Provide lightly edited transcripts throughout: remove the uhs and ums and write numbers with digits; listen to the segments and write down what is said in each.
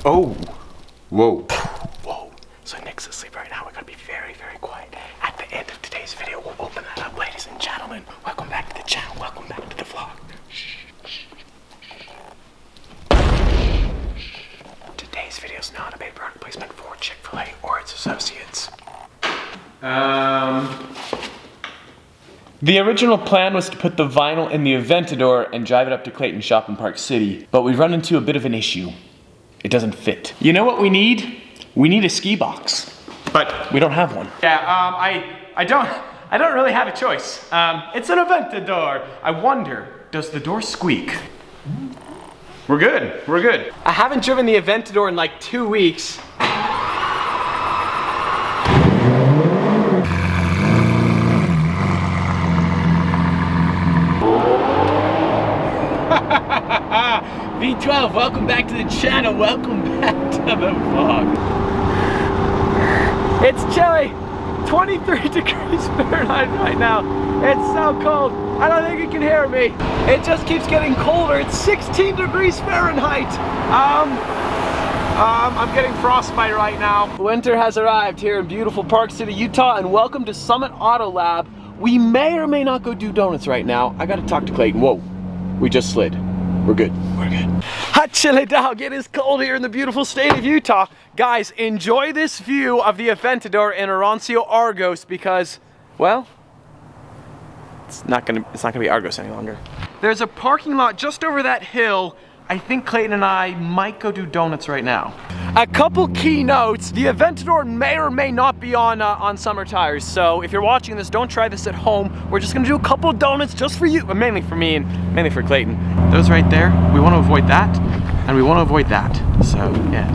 Oh, whoa. Whoa. So Nick's asleep right now. We're gonna be very, very quiet. At the end of today's video, we'll open that up, ladies and gentlemen. Welcome back to the channel. Welcome back to the vlog. Today's video is not a paid product placement for Chick-fil-A or its associates. The original plan was to put the vinyl in the Aventador and drive it up to Clayton Shop in Park City, but we've run into a bit of an issue. It doesn't fit. You know what we need? We need a ski box, but we don't have one. Yeah, I don't really have a choice. It's an Aventador. I wonder, does the door squeak? We're good, we're good. I haven't driven the Aventador in like 2 weeks. V12, welcome back to the channel. Welcome back to the vlog. It's chilly, 23 degrees Fahrenheit right now. It's so cold. I don't think you can hear me. It just keeps getting colder. It's 16 degrees Fahrenheit. I'm getting frostbite right now. Winter has arrived here in beautiful Park City, Utah, and welcome to Summit Auto Lab. We may or may not go do donuts right now. I gotta talk to Clayton. Whoa, we just slid. We're good, we're good. Hot chili dog, it is cold here in the beautiful state of Utah. Guys, enjoy this view of the Aventador in Oroncio, Argos because, well, it's not gonna be Argos any longer. There's a parking lot just over that hill. I think Clayton and I might go do donuts right now. A couple key notes. The Aventador may or may not be on summer tires. So if you're watching this, don't try this at home. We're just gonna do a couple donuts just for you, but mainly for me and mainly for Clayton. Those right there, we wanna avoid that, and we wanna avoid that. So, yeah.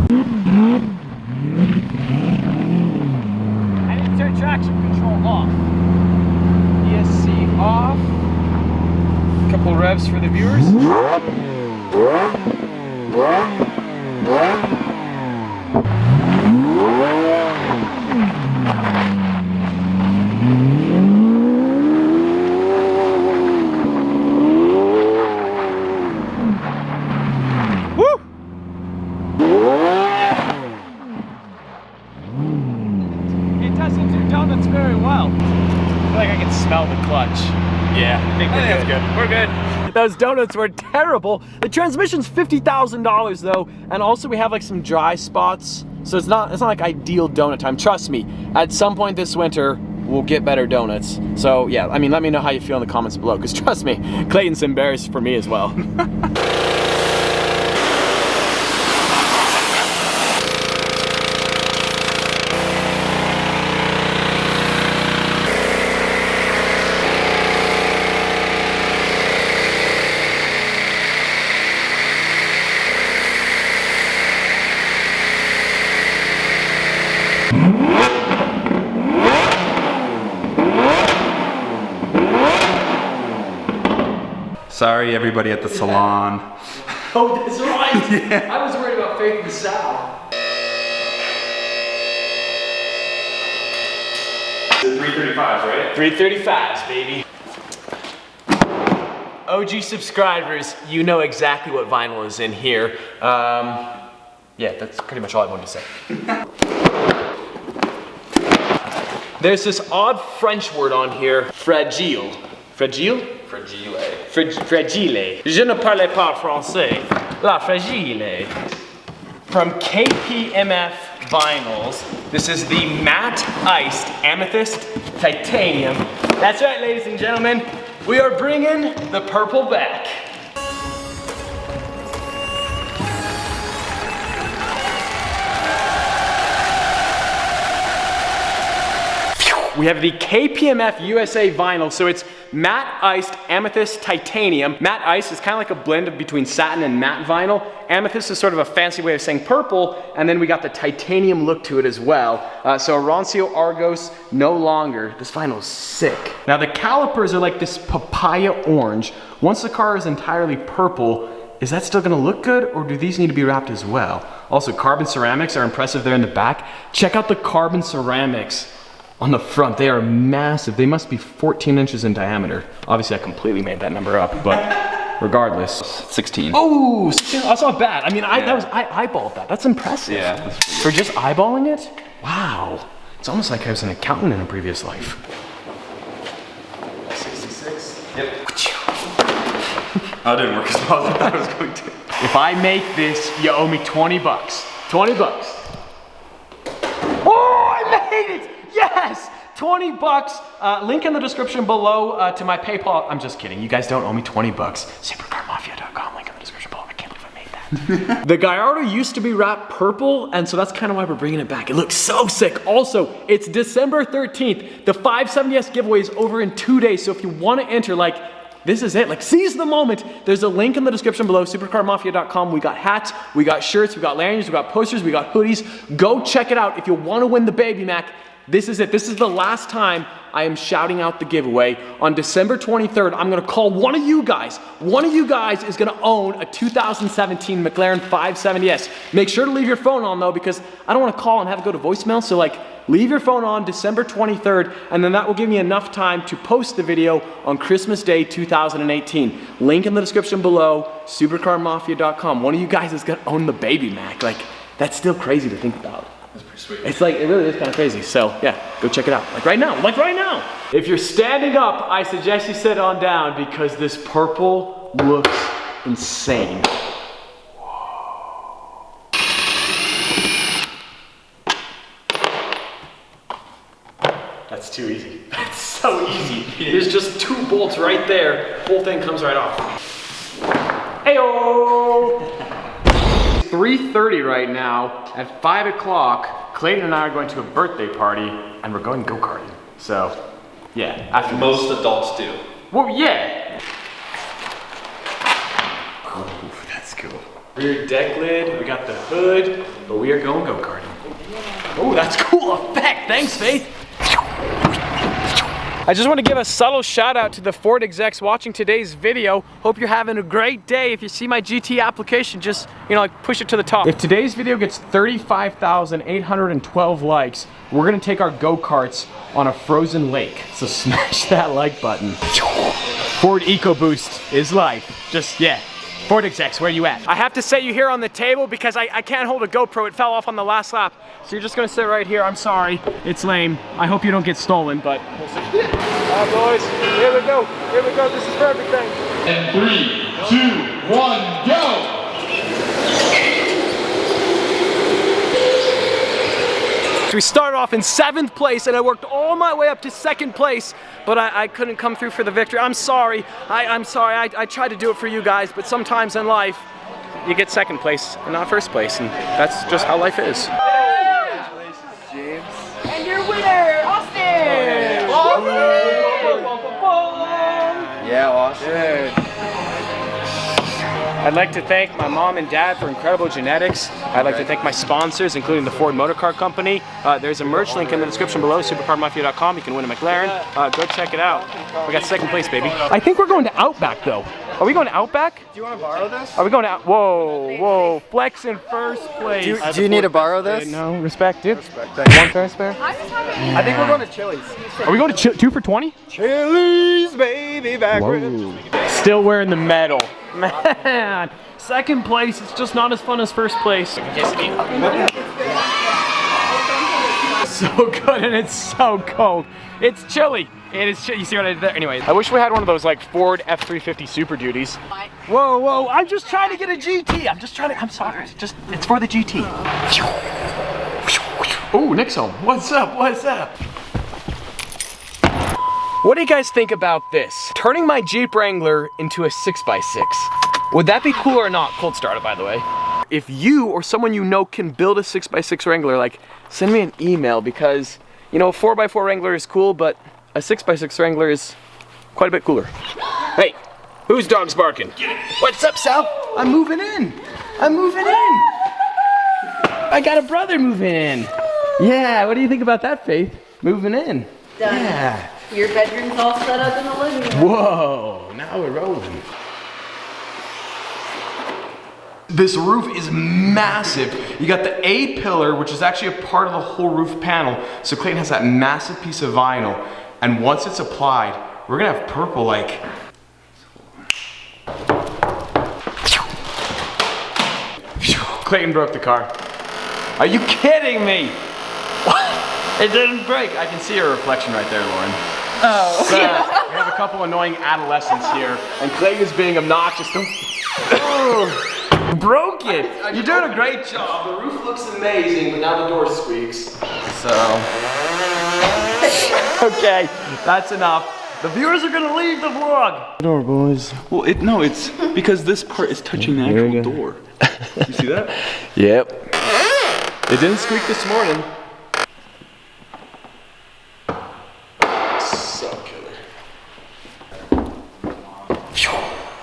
I need to turn traction control off. ESC off. Couple revs for the viewers. It doesn't do donuts very well. I feel like I can smell the clutch. Yeah, I think that's good. We're good. Those donuts were terrible. The transmission's $50,000 though, and also we have like some dry spots, so it's not like ideal donut time. Trust me, at some point this winter we'll get better donuts. So yeah, I mean, let me know how you feel in the comments below, because trust me, Clayton's embarrassed for me as well. Sorry, everybody at the salon. Oh, that's right. Yeah. I was worried about Faith and Sal. The 335s, right? 335s, baby. OG subscribers, you know exactly what vinyl is in here. Yeah, that's pretty much all I wanted to say. There's this odd French word on here, fragile. Fragile? Fragile. Fragile. Je ne parle pas français. La fragile. From KPMF Vinyls. This is the matte iced amethyst titanium. That's right, ladies and gentlemen. We are bringing the purple back. We have the KPMF USA vinyl, so it's matte iced amethyst titanium. Matte ice is kind of like a blend between satin and matte vinyl. Amethyst is sort of a fancy way of saying purple, and then we got the titanium look to it as well. So Oroncio Argos, no longer. This vinyl is sick. Now the calipers are like this papaya orange. Once the car is entirely purple, is that still gonna look good, or do these need to be wrapped as well? Also, carbon ceramics are impressive there in the back. Check out the carbon ceramics on the front. They are massive. They must be 14 inches in diameter. Obviously, I completely made that number up, but regardless. 16. Oh, 16, that's not bad. I mean, I eyeballed that. That's impressive. Yeah, that's pretty For just eyeballing it? Wow. It's almost like I was an accountant in a previous life. 66. Yep. Oh, it didn't work as well as I thought it was going to. If I make this, you owe me 20 bucks. 20 bucks. Oh, I made it! Yes! 20 bucks. Link in the description below to my PayPal. I'm just kidding. You guys don't owe me 20 bucks. Supercarmafia.com. Link in the description below. I can't believe I made that. The Gallardo used to be wrapped purple, and so that's kind of why we're bringing it back. It looks so sick. Also, it's December 13th. The 570S giveaway is over in 2 days, so if you want to enter, like, this is it, like seize the moment. There's a link in the description below, supercarmafia.com. We got hats, we got shirts, we got lanyards, we got posters, we got hoodies. Go check it out if you want to win the Baby Mac. This is it. This is the last time I am shouting out the giveaway. On December 23rd, I'm gonna call one of you guys. One of you guys is gonna own a 2017 McLaren 570S. Make sure to leave your phone on though, because I don't wanna call and have it go to voicemail. So like, leave your phone on December 23rd, and then that will give me enough time to post the video on Christmas Day 2018. Link in the description below, supercarmafia.com. One of you guys is gonna own the Baby Mac. Like, that's still crazy to think about. That's pretty sweet. It's like, it really is kind of crazy. So yeah, go check it out. Like right now, like right now. If you're standing up, I suggest you sit on down because this purple looks insane. That's too easy. That's so easy. There's just 2 bolts right there. Whole thing comes right off. Heyo! 3:30 right now. At 5 o'clock, Clayton and I are going to a birthday party, and we're going go-karting. So, yeah. After Most adults do. well, yeah. Ooh, that's cool. Rear deck lid. We got the hood, but we are going go-karting. Oh, that's cool effect. Thanks, Faith. I just want to give a subtle shout out to the Ford execs watching today's video. Hope you're having a great day. If you see my GT application, just, you know, like push it to the top. If today's video gets 35,812 likes, we're gonna take our go-karts on a frozen lake. So smash that like button. Ford EcoBoost is life. Just, yeah. Ford execs, where you at? I have to set you here on the table because I can't hold a GoPro. It fell off on the last lap. So you're just gonna sit right here. I'm sorry, it's lame. I hope you don't get stolen, but we'll see. All right, boys, here we go. Here we go, this is for everything. And 3, 2, 1, go! So we started off in 7th place and I worked all my way up to 2nd place, but I couldn't come through for the victory. I'm sorry, I'm sorry. I tried to do it for you guys, but sometimes in life, you get 2nd place and not 1st place, and that's just how life is. Congratulations, James. And your winner, Austin! Yeah, Austin. I'd like to thank my mom and dad for incredible genetics. I'd like to thank my sponsors, including the Ford Motor Car Company. There's a merch link in the description below, supercarmafia.com. You can win a McLaren. Go check it out. We got 2nd place, baby. I think we're going to Outback, though. Are we going to Outback? Do you want to borrow this? Are we going to Whoa, whoa, flex in 1st place. Do you need to borrow this? No, respect, dude. Respect. One fair spare? I'm just having I think we're going to Chili's. Are we going to 2 for 20? Chili's, baby, back Still wearing the medal. Man, 2nd place, it's just not as fun as 1st place. So good and it's so cold. It's chilly. It is chilly. You see what I did there? Anyway, I wish we had one of those like Ford F-350 Super Duties. Whoa, whoa, I'm just trying to get a GT. I'm sorry. It's for the GT. Oh, Nixon, what's up, what's up? What do you guys think about this? Turning my Jeep Wrangler into a 6x6. Would that be cool or not? Cold started, by the way. If you or someone you know can build a 6x6 Wrangler, like, send me an email because, you know, a 4x4 Wrangler is cool, but a 6x6 Wrangler is quite a bit cooler. Hey, whose dog's barking? What's up, Sal? I'm moving in. I'm moving in. I got a brother moving in. Yeah, what do you think about that, Faith? Moving in. Done. Yeah. Your bedroom's all set up in the living room. Whoa, now we're rolling. This roof is massive. You got the A pillar, which is actually a part of the whole roof panel. So Clayton has that massive piece of vinyl. And once it's applied, we're gonna have purple like Clayton broke the car. Are you kidding me? What? It didn't break. I can see your reflection right there, Lauren. Oh. So, we have a couple annoying adolescents here, and Clayton is being obnoxious. Oh, broke it. You're doing a great job. The roof looks amazing, but now the door squeaks. So, okay, that's enough. The viewers are gonna leave the vlog. Door, boys. Well, it's because this part is touching the actual door. You see that? Yep. It didn't squeak this morning. So killer.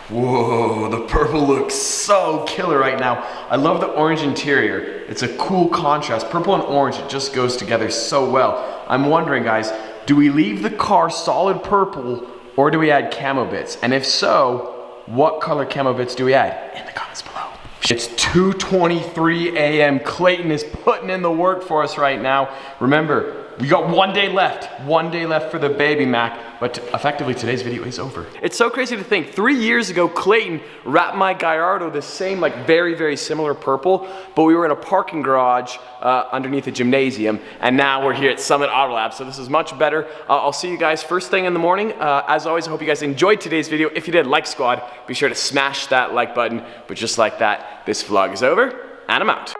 Whoa, the purple looks so killer right now. I love the orange interior. It's a cool contrast. Purple and orange, it just goes together so well. I'm wondering, guys, do we leave the car solid purple or do we add camo bits? And if so, what color camo bits do we add? In the comments below. It's 2:23 a.m. Clayton is putting in the work for us right now. Remember, we got 1 day left. 1 day left for the baby Mac, but effectively today's video is over. It's so crazy to think 3 years ago, Clayton wrapped my Gallardo the same, like very similar purple, but we were in a parking garage underneath a gymnasium, and now we're here at Summit Auto Lab, so this is much better. I'll see you guys first thing in the morning. As always, I hope you guys enjoyed today's video. If you did, like squad, be sure to smash that like button, but just like that, this vlog is over, and I'm out.